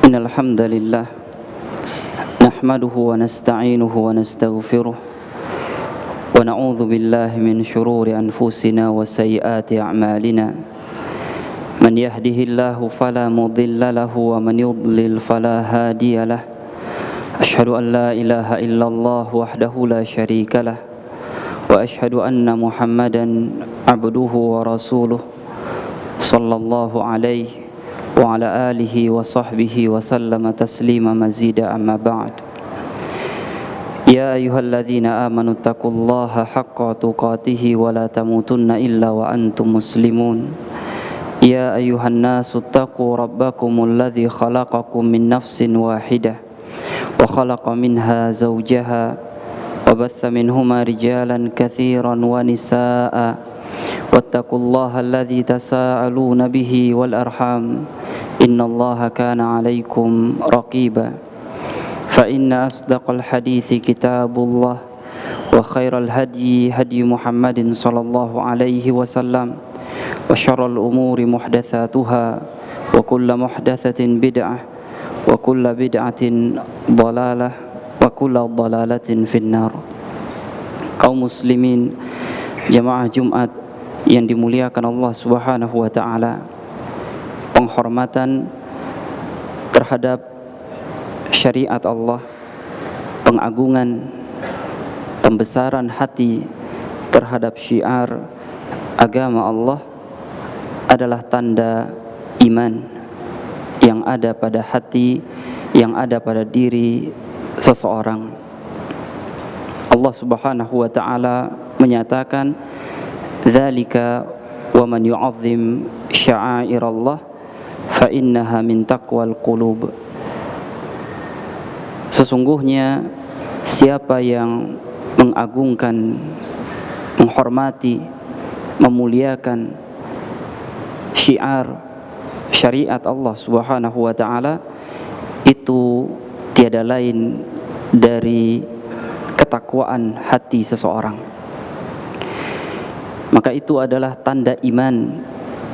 Innal hamdalillah nahmaduhu wa nasta'inuhu wa nastaghfiruh wa na'udzu billahi min shururi anfusina wa sayyiati a'malina. Man yahdihillahu fala mudilla lahu wa man yudlil fala hadiya lah. Asyhadu an la ilaha illallah wahdahu la syarika lah wa asyhadu anna Muhammadan abduhu wa rasuluh sallallahu alaihi wa ala alihi wa sahbihi wa sallama taslima mazida amma ba'd. Ya ayyuhalladzina amanu taqullaha haqqa tuqatih wa la tamutunna illa wa antum muslimun. Ya ayyuhan nasu taqu rabbakumul ladzi khalaqakum min nafsin wahidah wa khalaqa minha zawjaha wa batha minhuma rijalan katsiran wa nisaa'a wattaqullaha alladzi tasaaluna bihi wal arham innallaha kana 'alaikum raqiba. Fa inna asdaqal hadithi kitabullah wa khairal hadyi hadyi Muhammadin sallallahu alaihi wasallam wa syarrul umuri muhdatsatuha wa kullu muhdatsatin bid'ah wa kullu bid'atin dhalalah wa kullu dhalalatin finnar. Kaum muslimin jamaah Jumat yang dimuliakan Allah Subhanahu wa taala, penghormatan terhadap syariat Allah, pengagungan, pembesaran hati terhadap syiar agama Allah adalah tanda iman yang ada pada hati, yang ada pada diri seseorang. Allah Subhanahu wa taala menyatakan, "Dzalika wa man yu'azzim sya'airallah fa innaha min taqwal qulub." Sesungguhnya siapa yang mengagungkan, menghormati, memuliakan syiar syariat Allah Subhanahu wa taala, itu tiada lain dari ketakwaan hati seseorang. Maka itu adalah tanda iman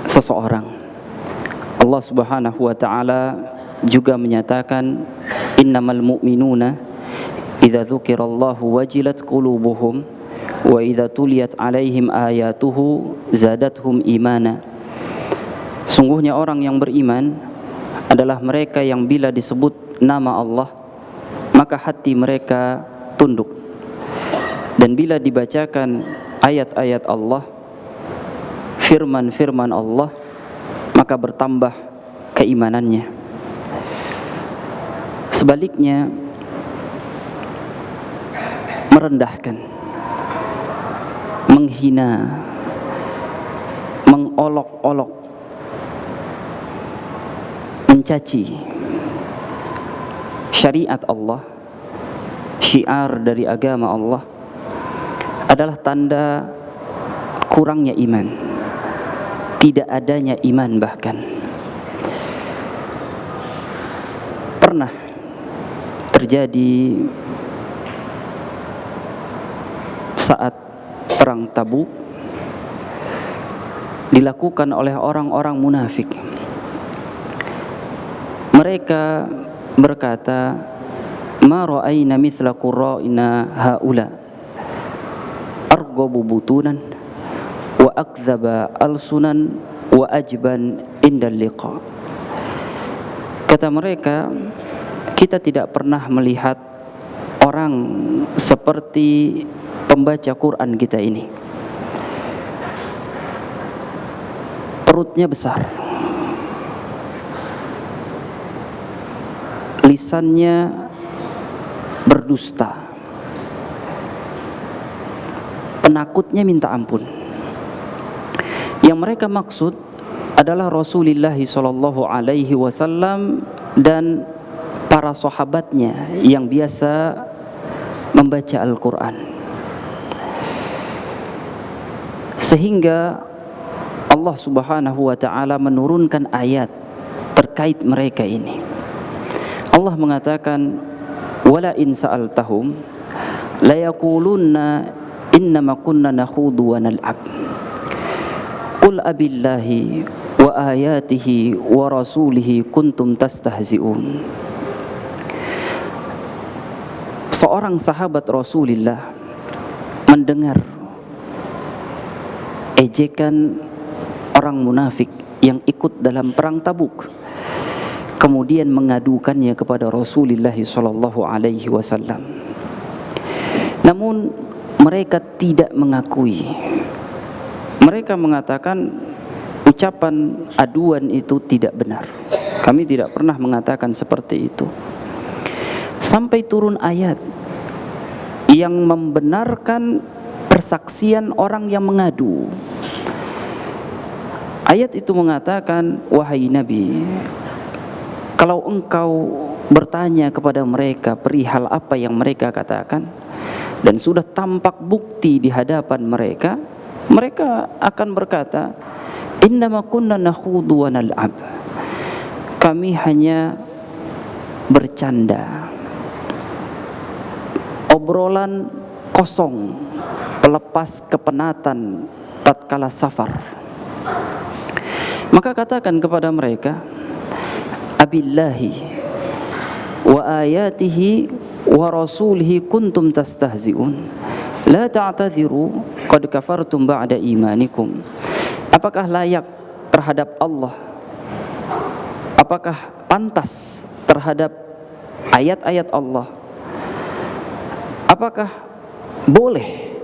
seseorang. Allah Subhanahu wa taala juga menyatakan, innamal mu'minuna idza dzukirallahu wajilat qulubuhum wa idza tuliyat alaihim ayatuhu zadathum imana. Sungguhnya orang yang beriman adalah mereka yang bila disebut nama Allah maka hati mereka tunduk, dan bila dibacakan ayat-ayat Allah, firman-firman Allah, maka bertambah keimanannya. Sebaliknya, merendahkan, menghina, mengolok-olok, mencaci syariat Allah, syiar dari agama Allah, adalah tanda kurangnya iman, tidak adanya iman. Bahkan pernah terjadi saat perang Tabuk, dilakukan oleh orang-orang munafik. Mereka berkata, ma ra'ayna mithla qurra'ina haula arghabu butunan wa akdzaba alsunan wa ajban indal liqa. Kata mereka, kita tidak pernah melihat orang seperti pembaca Quran kita ini. Perutnya besar, lisannya berdusta, penakutnya minta ampun. Yang mereka maksud adalah Rasulullah sallallahu alaihi wasallam dan para sahabatnya yang biasa membaca Al-Quran. Sehingga Allah Subhanahu wa ta'ala menurunkan ayat terkait mereka ini. Allah mengatakan, wala in sa'altahum la yaqulunna innama kunna nakhudu wa nal'ab qul abillahi wa wa ayatihi wa rasulihi kuntum tastahzi'un. Seorang sahabat Rasulullah mendengar ejekan orang munafik yang ikut dalam perang Tabuk, kemudian mengadukannya kepada Rasulullah sallallahu alaihi wasallam. Namun mereka tidak mengakui. Mereka mengatakan ucapan aduan itu tidak benar. Kami tidak pernah mengatakan seperti itu. Sampai turun ayat yang membenarkan persaksian orang yang mengadu. Ayat itu mengatakan, wahai Nabi, kalau engkau bertanya kepada mereka perihal apa yang mereka katakan dan sudah tampak bukti di hadapan mereka, mereka akan berkata, innama kunna nakhudu wa nal'ab. Kami hanya bercanda, obrolan kosong, pelepas kepenatan tatkala safar. Maka katakan kepada mereka, abillahi wa ayatihi wa rasulihi kuntum tastahzi'un la ta'tadhiru qad kafartum ba'da imanikum. Apakah layak terhadap Allah, apakah pantas terhadap ayat-ayat Allah, apakah boleh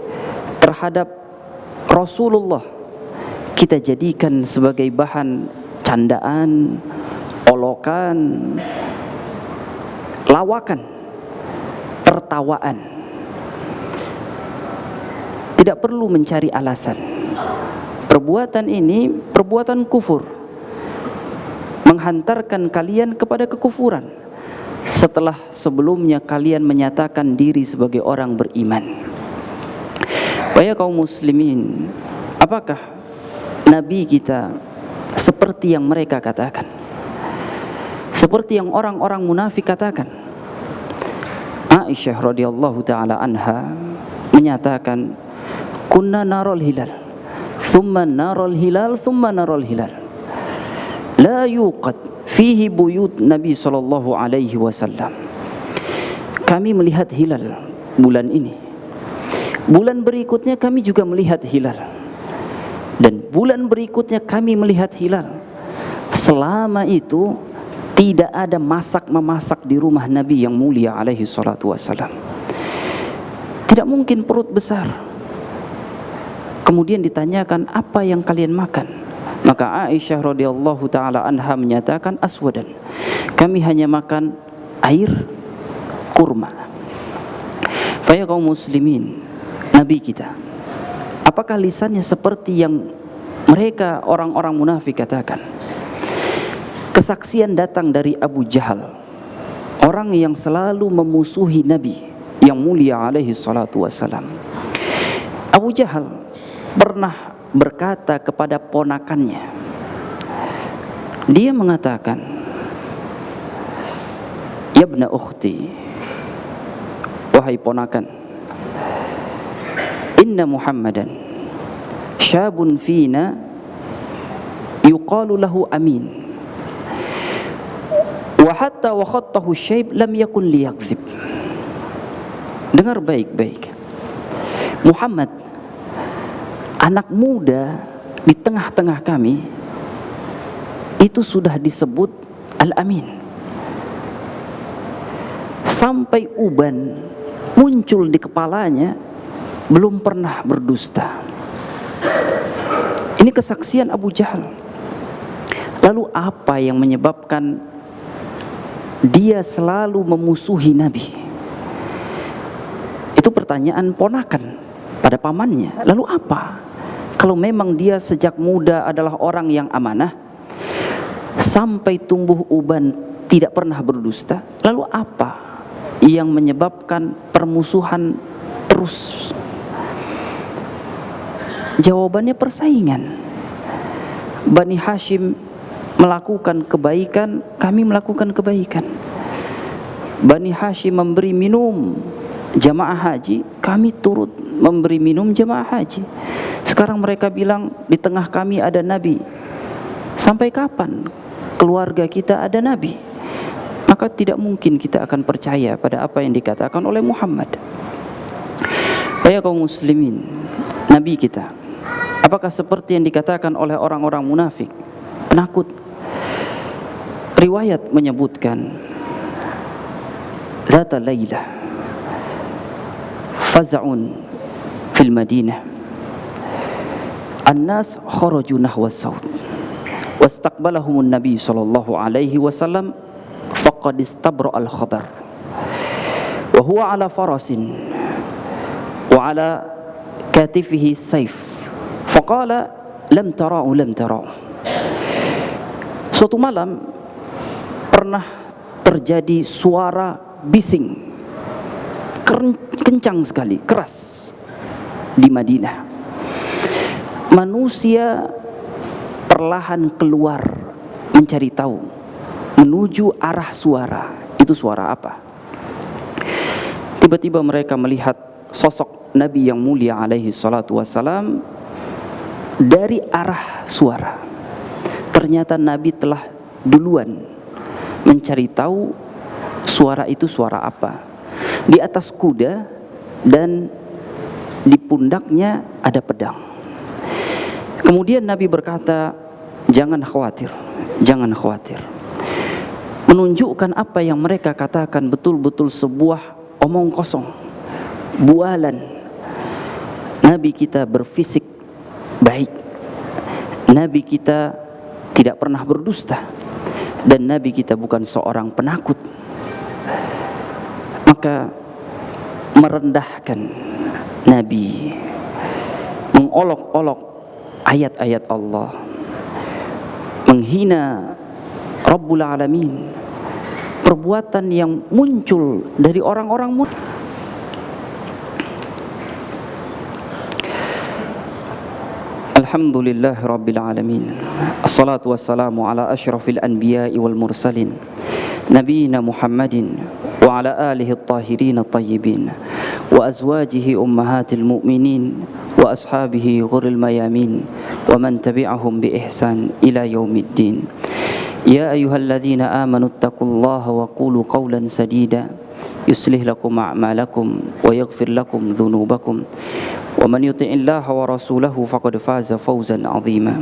terhadap Rasulullah kita jadikan sebagai bahan candaan, olokan, lawakan, tertawaan? Tidak perlu mencari alasan. Perbuatan ini perbuatan kufur, menghantarkan kalian kepada kekufuran setelah sebelumnya kalian menyatakan diri sebagai orang beriman. Wahai kaum muslimin, apakah Nabi kita seperti yang mereka katakan? Seperti yang orang-orang munafik katakan? Aisyah radhiyallahu taala anha menyatakan, kunna naral hilal, thumma naral hilal, thumma naral hilal, la yuqad fihi buyut Nabi sallallahu alaihi wasallam. Kami melihat hilal bulan ini, bulan berikutnya kami juga melihat hilal, dan bulan berikutnya kami melihat hilal. Selama itu tidak ada masak-memasak di rumah Nabi yang mulia alaihi salatu wassalam. Tidak mungkin perut besar kemudian ditanyakan apa yang kalian makan. Maka Aisyah radhiyallahu taala anha menyatakan, aswadan, kami hanya makan air kurma. Wahai kaum muslimin, Nabi kita, apakah lisannya seperti yang mereka orang-orang munafik katakan? Kesaksian datang dari Abu Jahal, orang yang selalu memusuhi Nabi yang mulia alaihi salatu wassalam. Abu Jahal pernah berkata kepada ponakannya, dia mengatakan, ya ibna ukhti, wahai ponakan, inna Muhammadan syabun fina yuqalu lahu amin, wa hatta wa khattahu syayb lam yakun liyakzib. Dengar baik-baik, Muhammad, anak muda di tengah-tengah kami, itu sudah disebut Al-Amin. Sampai uban muncul di kepalanya, belum pernah berdusta. Ini kesaksian Abu Jahal. Lalu apa yang menyebabkan dia selalu memusuhi Nabi? Itu pertanyaan ponakan pada pamannya. Lalu apa? Kalau memang dia sejak muda adalah orang yang amanah, sampai tumbuh uban tidak pernah berdusta, lalu apa yang menyebabkan permusuhan terus? Jawabannya persaingan. Bani Hashim melakukan kebaikan, kami melakukan kebaikan. Bani Hashim memberi minum jamaah haji, kami turut memberi minum jamaah haji. Sekarang mereka bilang di tengah kami ada Nabi Sampai kapan keluarga kita ada nabi? Maka tidak mungkin kita akan percaya pada apa yang dikatakan oleh Muhammad. Ya kaum muslimin, nabi kita apakah seperti yang dikatakan oleh orang-orang munafik, penakut? Riwayat menyebutkan, Zata Lailah faz'un fil Madinah, an-nas kharaju nahwa as-saut, wastaqbalahumun nabi sallallahu alaihi wasallam faqad istabra al-khabar wa huwa ala farasin wa ala katifihi sayf faqala lam tara'u. Suatu malam pernah terjadi suara bising kencang sekali, keras di Madinah. Manusia perlahan keluar mencari tahu, menuju arah suara. Itu suara apa? Tiba-tiba mereka melihat sosok Nabi yang mulia alaihi salatu wassalam dari arah suara. Ternyata Nabi telah duluan mencari tahu suara itu suara apa. Di atas kuda dan di pundaknya ada pedang. Kemudian Nabi berkata, jangan khawatir, jangan khawatir. Menunjukkan apa yang mereka katakan betul-betul sebuah omong kosong, bualan. Nabi kita berfisik baik, Nabi kita tidak pernah berdusta, dan Nabi kita bukan seorang penakut. Maka merendahkan Nabi, mengolok-olok ayat-ayat Allah, menghina Rabbul Alamin, perbuatan yang muncul dari orang-orang munafik. Alhamdulillah Rabbil Alamin, assalatu wassalamu ala ashrafil anbiya'i wal mursalin, nabiyina Muhammadin wa ala alihi at-tahirin at-tayyibin wa azwajihi ummahatil mu'minin wa ashabihi ghuril mayamin wa man tabi'ahum bi ihsan ila yaumiddin. Ya ayyuhalladzina amanu taqullaha wa qulu qawlan sadida yuslih lakum a'malakum wa yaghfir lakum dhunubakum wa man yuti'illaha wa rasulahu faqad faza fawzan 'azima.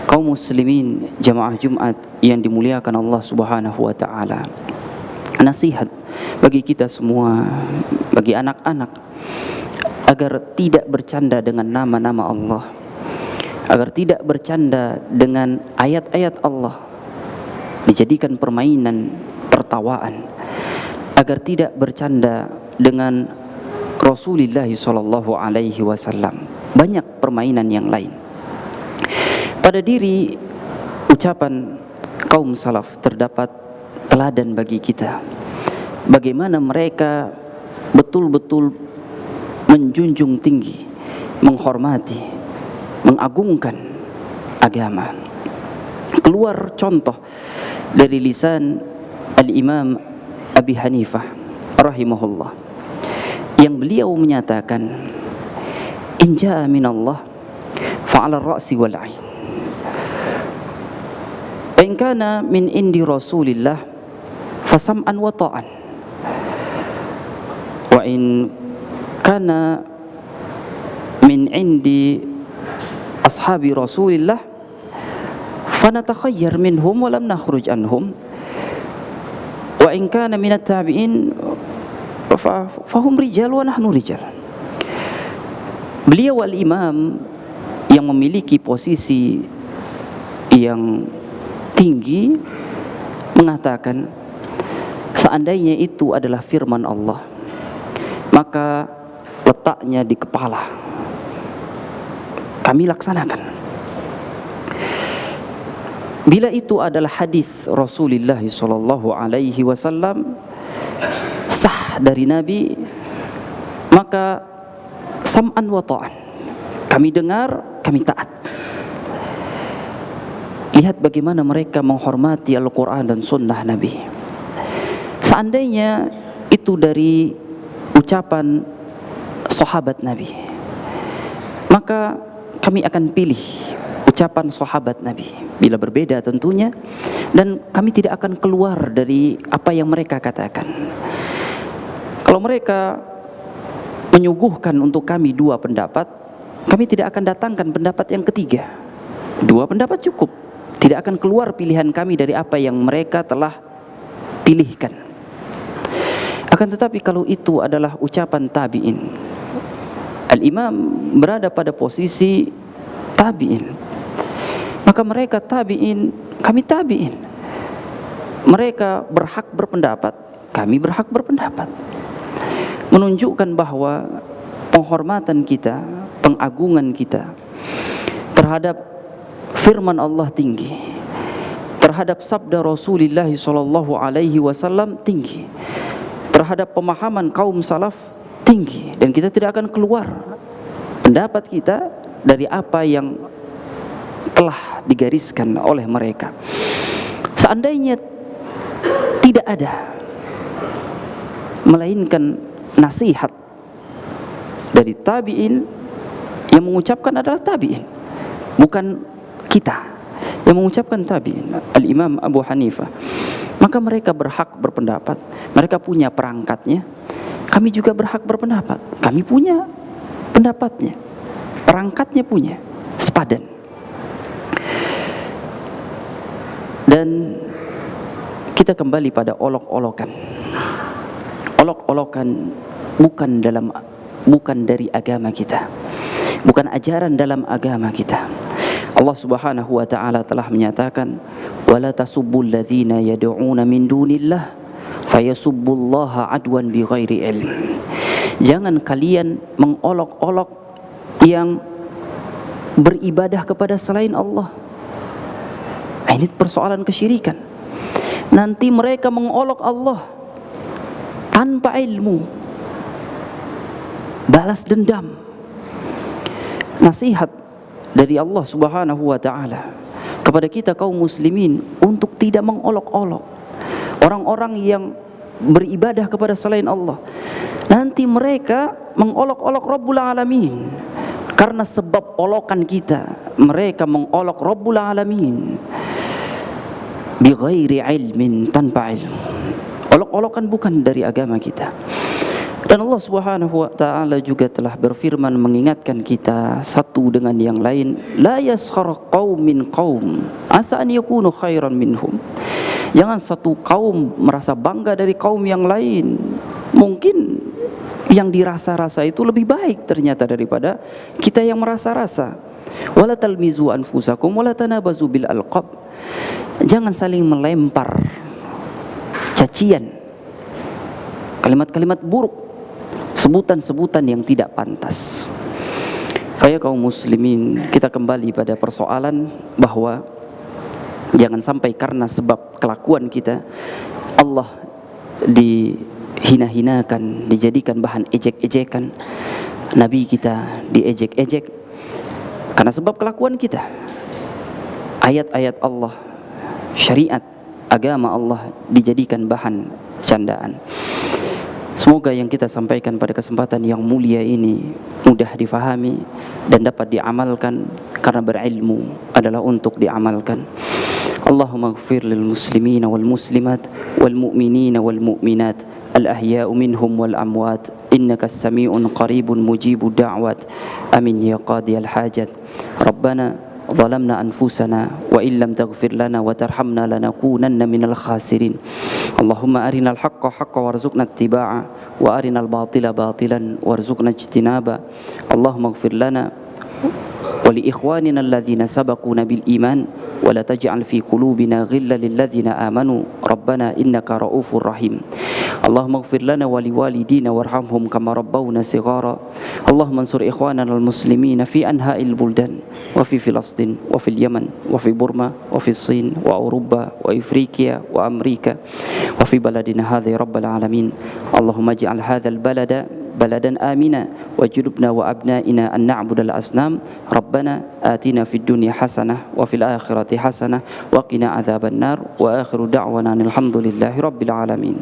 Kaum muslimin jamaah Jumat yang dimuliakan Allah Subhanahu wa taala. Nasihat bagi kita semua, bagi anak-anak, agar tidak bercanda dengan nama-nama Allah, agar tidak bercanda dengan ayat-ayat Allah, dijadikan permainan, tertawaan, agar tidak bercanda dengan Rasulullah sallallahu alaihi wasallam. Banyak permainan yang lain. Pada diri ucapan kaum salaf terdapat teladan bagi kita, bagaimana mereka betul-betul menjunjung tinggi, menghormati, mengagungkan agama. Keluar contoh dari lisan Al-Imam Abi Hanifah rahimahullah, yang beliau menyatakan, in jaa minallah fa'ala ar-ra'si wal 'ain, wa in kana min indi Rasulillah fasam'an wa ta'an, wa in kana min indi ashabi Rasulillah fanatakhayyar minhum wa lam nakhruj anhum, wa in kana min at-tabi'in fahum rijal wa nahnu rijal. Beliau al-imam yang memiliki posisi yang tinggi mengatakan, seandainya itu adalah firman Allah, maka letaknya di kepala, kami laksanakan. Bila itu adalah hadis Rasulullah sallallahu alaihi wasallam, sah dari Nabi, maka sam'an wa ta'an, kami dengar, kami taat. Lihat bagaimana mereka menghormati Al-Quran dan Sunnah Nabi. Seandainya itu dari ucapan sahabat Nabi, maka kami akan pilih ucapan sahabat Nabi, bila berbeda tentunya, dan kami tidak akan keluar dari apa yang mereka katakan. Kalau mereka menyuguhkan untuk kami dua pendapat, kami tidak akan datangkan pendapat yang ketiga. Dua pendapat cukup, tidak akan keluar pilihan kami dari apa yang mereka telah pilihkan. Akan tetapi kalau itu adalah ucapan tabi'in, Al-Imam berada pada posisi tabi'in, maka mereka tabi'in, kami tabi'in. Mereka berhak berpendapat, kami berhak berpendapat. Menunjukkan bahwa penghormatan kita, pengagungan kita terhadap firman Allah tinggi, terhadap sabda Rasulullah sallallahu alaihi wasallam tinggi, terhadap pemahaman kaum salaf tinggi, dan kita tidak akan keluar pendapat kita dari apa yang telah digariskan oleh mereka. Seandainya tidak ada melainkan nasihat dari tabi'in, yang mengucapkan adalah tabi'in, bukan kita yang mengucapkan tabi'in, Al-Imam Abu Hanifah, maka mereka berhak berpendapat, mereka punya perangkatnya, kami juga berhak berpendapat, kami punya pendapatnya, perangkatnya punya, sepadan. Dan kita kembali pada olok-olokan. Olok-olokan bukan dari agama kita, bukan ajaran dalam agama kita. Allah Subhanahu wa taala telah menyatakan, wala tasubbul ladzina yad'una min dunillah fayasubbullaha adwan bighairi ilm. Jangan kalian mengolok-olok yang beribadah kepada selain Allah. Ini persoalan kesyirikan. Nanti mereka mengolok Allah tanpa ilmu, balas dendam. Nasihat dari Allah Subhanahu wa taala kepada kita kaum muslimin untuk tidak mengolok-olok orang-orang yang beribadah kepada selain Allah. Nanti mereka mengolok-olok Rabbul Alamin. Karena sebab olokan kita, mereka mengolok Rabbul Alamin bighairi ilmin, tanpa ilmu. Olok-olokan bukan dari agama kita. Dan Allah Subhanahu wa taala juga telah berfirman mengingatkan kita satu dengan yang lain, la yaskhar qaumin qaum asa an yakunu khairan minhum. Jangan satu kaum merasa bangga dari kaum yang lain. Mungkin yang dirasa-rasa itu lebih baik ternyata daripada kita yang merasa-rasa. Wala talmizu anfusakum wala tanabazu bil alqab. Jangan saling melempar cacian, kalimat-kalimat buruk, sebutan-sebutan yang tidak pantas. Saya kaum muslimin, kita kembali pada persoalan bahwa jangan sampai karena sebab kelakuan kita Allah dihina-hinakan, dijadikan bahan ejek-ejekan, Nabi kita diejek-ejek karena sebab kelakuan kita. Ayat-ayat Allah, syariat agama Allah dijadikan bahan candaan. Semoga yang kita sampaikan pada kesempatan yang mulia ini mudah difahami dan dapat diamalkan, karena berilmu adalah untuk diamalkan. Allahumma ighfir lil muslimina wal muslimat wal mu'minina wal mu'minat al ahya'u minhum wal amwat innaka as-sami'un qaribun mujibud da'wat amin ya qadiyal hajat. Rabbana ظلمنا أنفسنا وإن لم تغفر لنا وترحمنا لنكونن من الخاسرين. اللهم أرنا الحق حقا وارزقنا اتباعه وأرنا الباطل باطلا وارزقنا اجتنابه. اللهم اغفر لنا ولإخواننا الذين سبقونا بالإيمان ولا تجعل في قلوبنا غلا للذين آمنوا ربنا إنك رؤوف رحيم. اللهم اغفر لنا ولوالدينا وارحمهم كما ربونا صغارا. اللهم انصر إخواننا المسلمين في أنحاء البلدان وفي فلسطين وفي اليمن وفي بورما وفي الصين وأوروبا وإفريقيا وأمريكا وفي بلدنا هذا يا رب العالمين. اللهم اجعل هذا البلد بلدا آمنا وجنبنا وأبنائنا أن نعبد الأصنام. ربنا آتنا في الدنيا حسنة وفي الآخرة حسنة وقنا عذاب النار وآخر دعوانا الحمد لله رب العالمين.